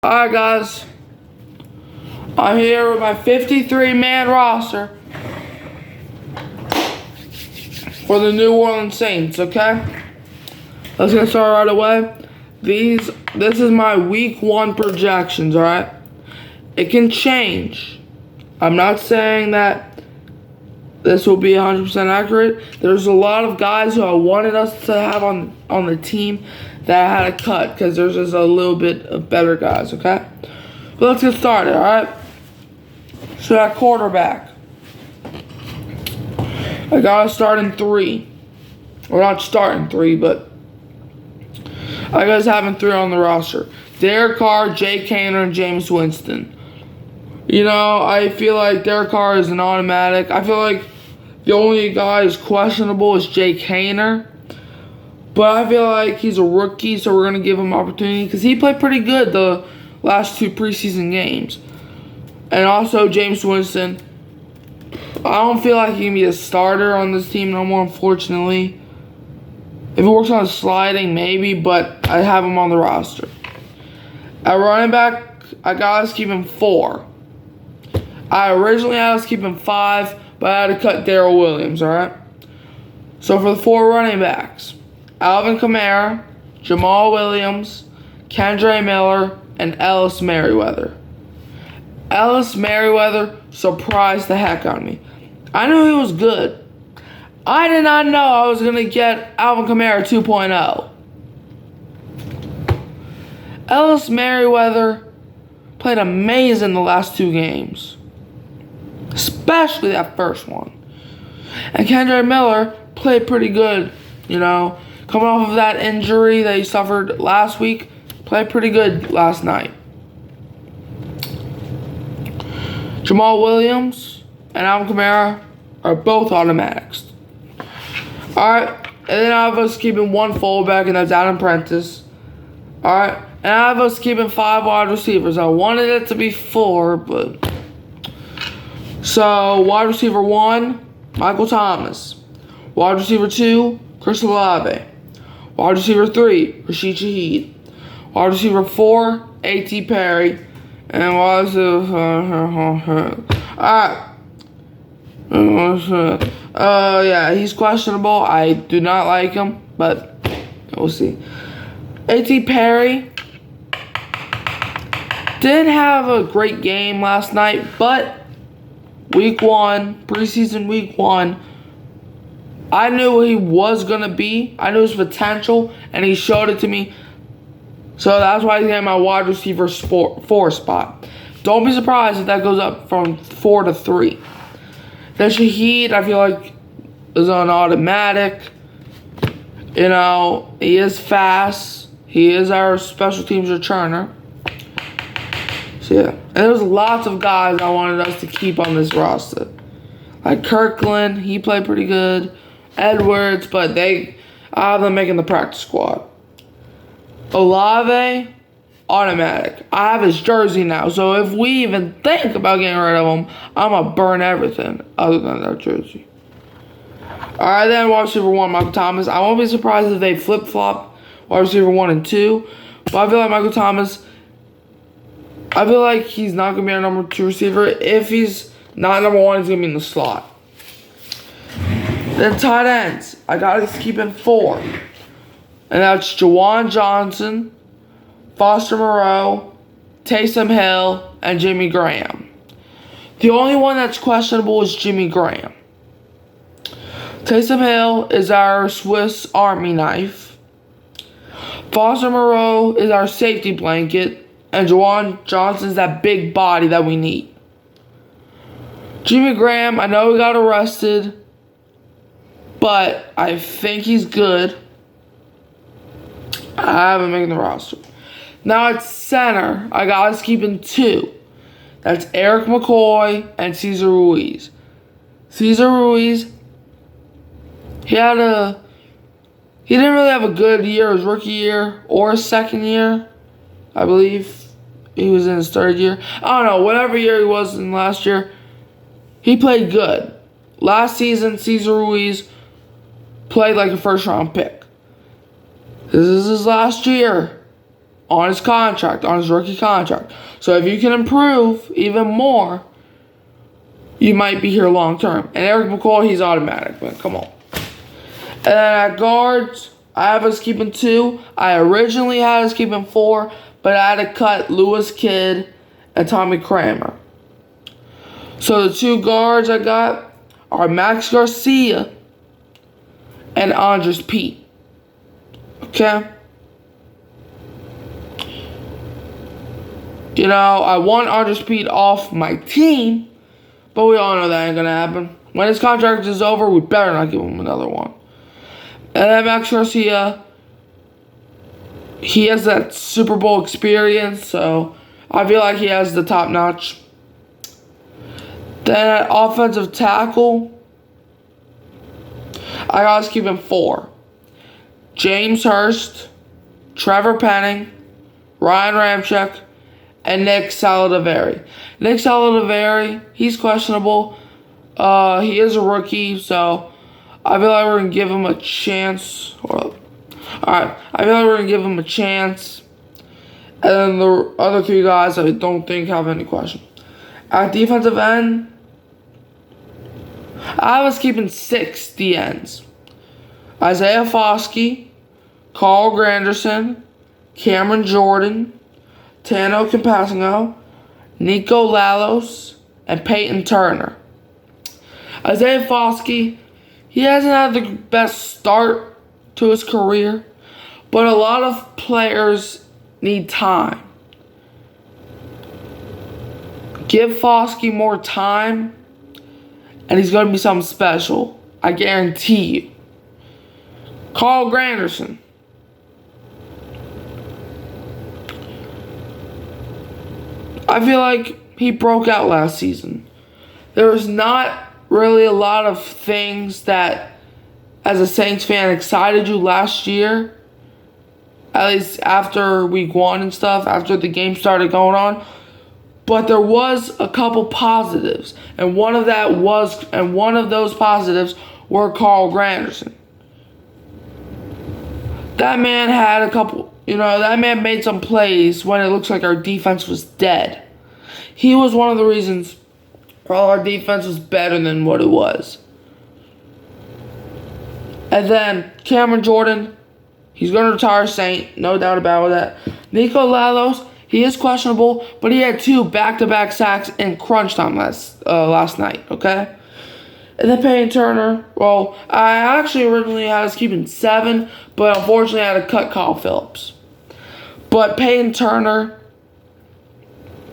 Alright guys, I'm here with my 53-man roster for the New Orleans Saints, okay? Let's get started right away. This is my week 1 projections, alright? It can change. I'm not saying that this will be 100% accurate. There's a lot of guys who I wanted us to have on the team that I had to cut because there's just a little bit of better guys, okay? But let's get started, alright? So at quarterback, I gotta start in 3. Or not starting 3, but I guys having 3 on the roster. Derek Carr, Jake Haener, and Jameis Winston. You know, I feel like Derek Carr is an automatic. I feel like the only guy who's questionable is Jake Haener. But I feel like he's a rookie, so we're going to give him opportunity because he played pretty good the last 2 preseason games. And also, Jameis Winston. I don't feel like he can be a starter on this team no more, unfortunately. If it works on sliding, maybe, but I have him on the roster. At running back, I got us keeping 4. I originally had us keeping 5, but I had to cut Darrell Williams, alright? So for the 4 running backs, Alvin Kamara, Jamal Williams, Kendre Miller, and Ellis Merriweather. Ellis Merriweather surprised the heck out of me. I knew he was good. I did not know I was going to get Alvin Kamara 2.0. Ellis Merriweather played amazing the last 2 games. Especially that first one. And Kendre Miller played pretty good, you know. Coming off of that injury that he suffered last week, played pretty good last night. Jamal Williams and Alvin Kamara are both automatics. Alright, and then I have us keeping 1 fullback, and that's Adam Prentice. Alright, and I have us keeping 5 wide receivers. I wanted it to be 4, but... So, wide receiver 1, Michael Thomas. Wide receiver 2, Chris Olave. Wide receiver 3, Rashid Shaheed. Wide receiver 4, A.T. Perry. And wide receiver... Alright. Yeah, he's questionable. I do not like him, but we'll see. A.T. Perry didn't have a great game last night, but week 1, preseason week 1, I knew what he was going to be. I knew his potential, and he showed it to me. So that's why he's in my wide receiver 4 spot. Don't be surprised if that goes up from 4 to 3. Then Shaheed, I feel like, is on automatic. You know, he is fast. He is our special teams returner. So, yeah. And there's lots of guys I wanted us to keep on this roster. Like Kirkland, he played pretty good. Edwards, but I have them making the practice squad. Olave, automatic. I have his jersey now, so if we even think about getting rid of him, I'm going to burn everything other than that jersey. Alright, then wide receiver 1, Michael Thomas. I won't be surprised if they flip-flop wide receiver 1 and 2, but I feel like Michael Thomas, I feel like he's not going to be our number 2 receiver. If he's not number 1, he's going to be in the slot. Then tight ends, I got to keep in 4. And that's Juwan Johnson, Foster Moreau, Taysom Hill, and Jimmy Graham. The only one that's questionable is Jimmy Graham. Taysom Hill is our Swiss Army knife. Foster Moreau is our safety blanket. And Juwan Johnson's that big body that we need. Jimmy Graham, I know he got arrested, but I think he's good. I haven't made the roster. Now at center, I got us keeping 2. That's Eric McCoy and Cesar Ruiz. Cesar Ruiz, he didn't really have a good year, his rookie year or his second year. I believe he was in his 3rd year. I don't know, whatever year he was in last year, he played good. Last season, Cesar Ruiz played like a 1st-round pick. This is his last year. on his contract, on his rookie contract. So if you can improve even more, you might be here long term. And Erik McCoy, he's automatic, man. Come on. And then at guards, I have us keeping 2. I originally had us keeping 4, but I had to cut Lewis Kidd and Tommy Kramer. So the 2 guards I got are Max Garcia and Andres Pete. Okay? You know, I want Andres Pete off my team, but we all know that ain't gonna happen. When his contract is over, we better not give him another one. And then Max Garcia, he has that Super Bowl experience, so I feel like he has the top notch. Then at offensive tackle, I got us keeping 4. James Hurst, Trevor Penning, Ryan Ramczyk, and Nick Saldiveri. Nick Saldiveri, he's questionable. He is a rookie, so I feel like we're going to give him a chance. Alright, I feel like we're going to give him a chance. And then the other 3 guys I don't think have any question. At defensive end, I was keeping 6 DNs. Isaiah Foskey, Carl Granderson, Cameron Jordan, Tano Campazzo, Nico Lalos, and Peyton Turner. Isaiah Foskey, he hasn't had the best start to his career, but a lot of players need time. Give Foskey more time, and he's going to be something special. I guarantee you. Carl Granderson. I feel like he broke out last season. There was not really a lot of things that, as a Saints fan, excited you last year. At least after week 1 and stuff, after the game started going on. But there was a couple positives. And one of those positives were Carl Granderson. That man had a couple, that man made some plays when it looks like our defense was dead. He was one of the reasons our defense was better than what it was. And then Cameron Jordan, he's going to retire Saint, no doubt about that. Nico Lalos, he is questionable, but he had 2 back-to-back sacks in crunch time last night, okay? And then Peyton Turner, well, I actually originally had us keeping 7, but unfortunately I had to cut Kyle Phillips. But Peyton Turner,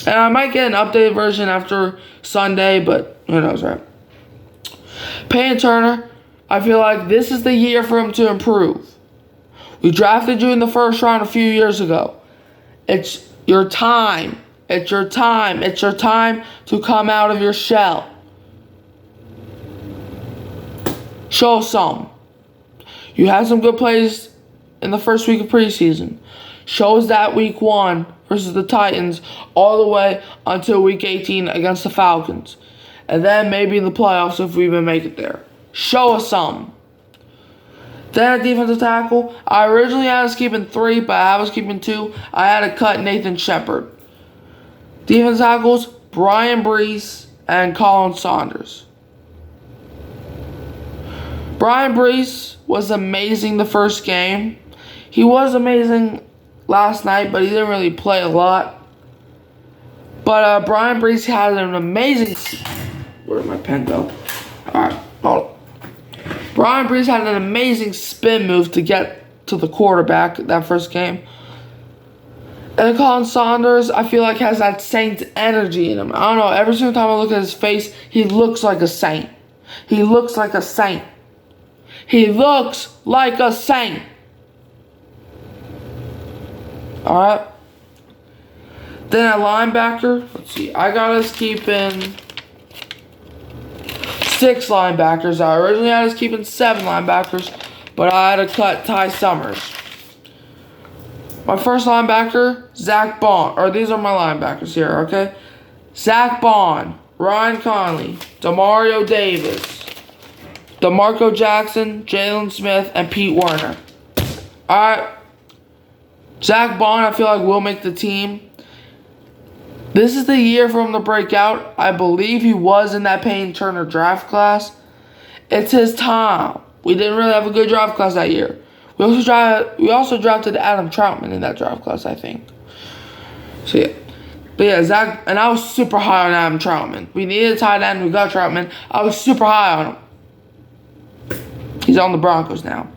and I might get an updated version after Sunday, but who knows, right? Peyton Turner, I feel like this is the year for him to improve. We drafted you in the first round a few years ago. It's your time. It's your time. It's your time to come out of your shell. Show some. You had some good plays in the first week of preseason. Show us that week 1 versus the Titans all the way until week 18 against the Falcons. And then maybe in the playoffs if we even make it there. Show us some. Then at defensive tackle, I originally had us keeping 3, but I was keeping 2. I had to cut Nathan Shepard. Defensive tackles, Brian Brees and Colin Saunders. Brian Brees was amazing the first game. He was amazing last night, but he didn't really play a lot. But Brian Brees had an amazing... Where did my pen go? Alright, hold on. Brian Brees had an amazing spin move to get to the quarterback that first game. And Colin Saunders, I feel like, has that Saint energy in him. I don't know, every single time I look at his face, he looks like a Saint. He looks like a Saint. He looks like a Saint. Alright. Then at linebacker, let's see, I got us keeping 6 linebackers. I originally had us keeping 7 linebackers, but I had to cut Ty Summers. My first linebacker, Zach Bond. Or these are my linebackers here, okay? Zach Bond, Ryan Conley, Demario Davis, DeMarco Jackson, Jalen Smith, and Pete Werner. Alright. Zach Bond, I feel like, will make the team. This is the year for him to break out. I believe he was in that Payne Turner draft class. It's his time. We didn't really have a good draft class that year. We also drafted Adam Troutman in that draft class, I think. So, yeah. But, yeah, Zach... And I was super high on Adam Troutman. We needed a tight end. We got Troutman. I was super high on him. He's on the Broncos now.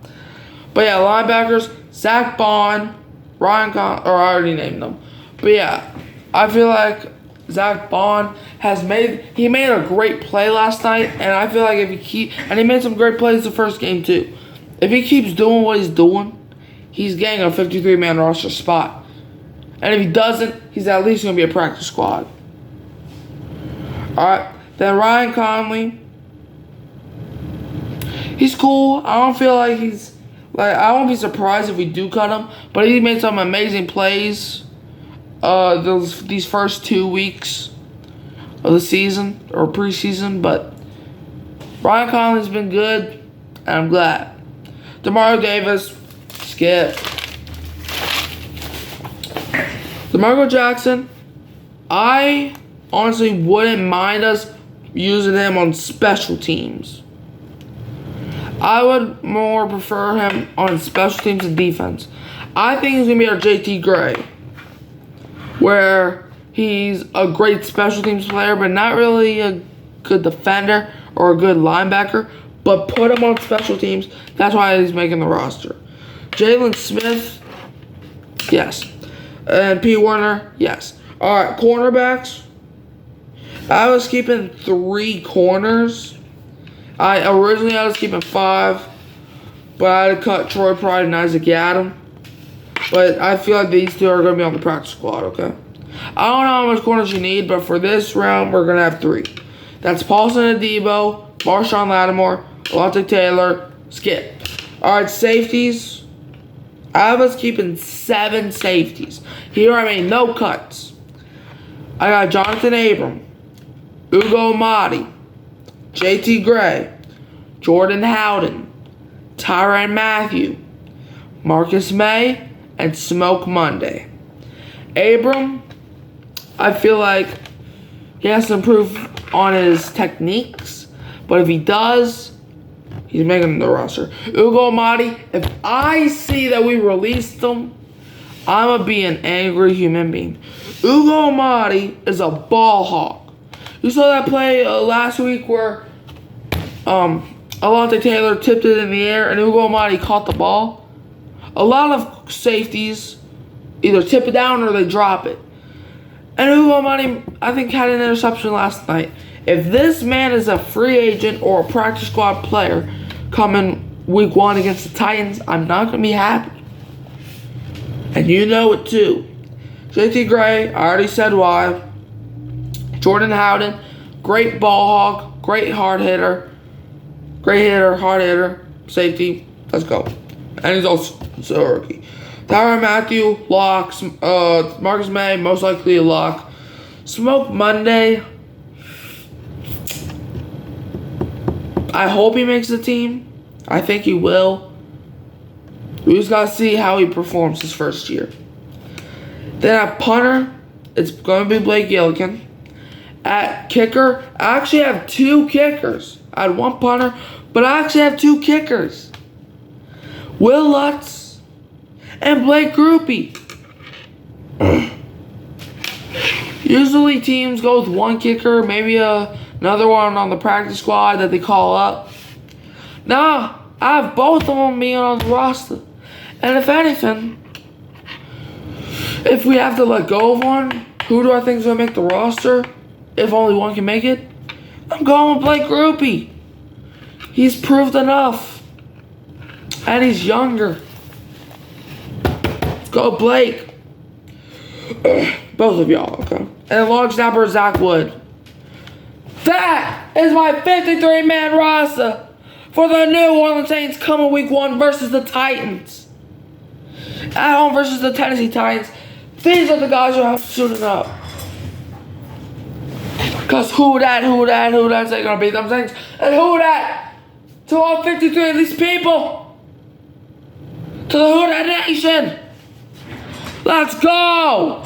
But, yeah, linebackers, Zach Bond, Ryan Con... Or I already named them. But, yeah, I feel like Zach Bond he made a great play last night, and I feel like and he made some great plays the first game too. If he keeps doing what he's doing, he's getting a 53-man roster spot. And if he doesn't, he's at least going to be a practice squad. Alright, then Ryan Conley. He's cool. I don't feel like I won't be surprised if we do cut him, but he made some amazing plays these first 2 weeks of the season or preseason, but Ryan Conley's been good, and I'm glad. Demario Davis, skip. DeMarco Jackson, I honestly wouldn't mind us using him on special teams. I would more prefer him on special teams and defense. I think he's going to be our JT Gray, where he's a great special teams player, but not really a good defender or a good linebacker, but put him on special teams. That's why he's making the roster. Jalen Smith, yes. And P. Werner, yes. All right, cornerbacks. I was keeping 3 corners. I was keeping 5, but I had to cut Troy Pride and Isaac Yiadom. But I feel like these 2 are going to be on the practice squad, okay? I don't know how much corners you need, but for this round, we're going to have 3. That's Paulson Adebo, Marshawn Lattimore, Alontae Taylor, Skip. All right, safeties. I was keeping 7 safeties. Here I made no cuts. I got Jonathan Abram, Ugo Amadi, JT Gray, Jordan Howden, Tyrann Mathieu, Marcus May, and Smoke Monday. Abram, I feel like he has to improve on his techniques, but if he does, he's making the roster. Ugo Amadi, if I see that we released him, I'm going to be an angry human being. Ugo Amadi is a ball hawk. You saw that play last week where Alontae Taylor tipped it in the air and Ugo Amadi caught the ball? A lot of safeties either tip it down or they drop it. And Ugo Amadi, I think, had an interception last night. If this man is a free agent or a practice squad player coming week 1 against the Titans, I'm not going to be happy. And you know it too. JT Gray, I already said why. Jordan Howden, great ball hawk, great hard hitter. Great hitter, hard hitter, safety. Let's go. And he's also a rookie. Tyrann Mathieu, locks. Marcus May, most likely a lock. Smoke Monday. I hope he makes the team. I think he will. We just got to see how he performs his first year. Then at punter, it's going to be Blake Gillikin. At kicker, I actually have 2 kickers. I had 1 punter, but I actually have 2 kickers. Will Lutz and Blake Grupe. Usually teams go with 1 kicker, maybe another one on the practice squad that they call up. Nah, I have both of them being on the roster. And if anything, if we have to let go of one, who do I think is going to make the roster? If only one can make it, I'm going with Blake Grupe. He's proved enough. And he's younger. Let's go, Blake. Both of y'all, okay? And long snapper, Zach Wood. That is my 53-man roster for the New Orleans Saints coming week 1 versus the Titans. At home versus the Tennessee Titans. These are the guys who have suited up. Because who that's ain't going to beat them Saints. And who that to all 53 of these people. To the Who Dat Nation. Let's go!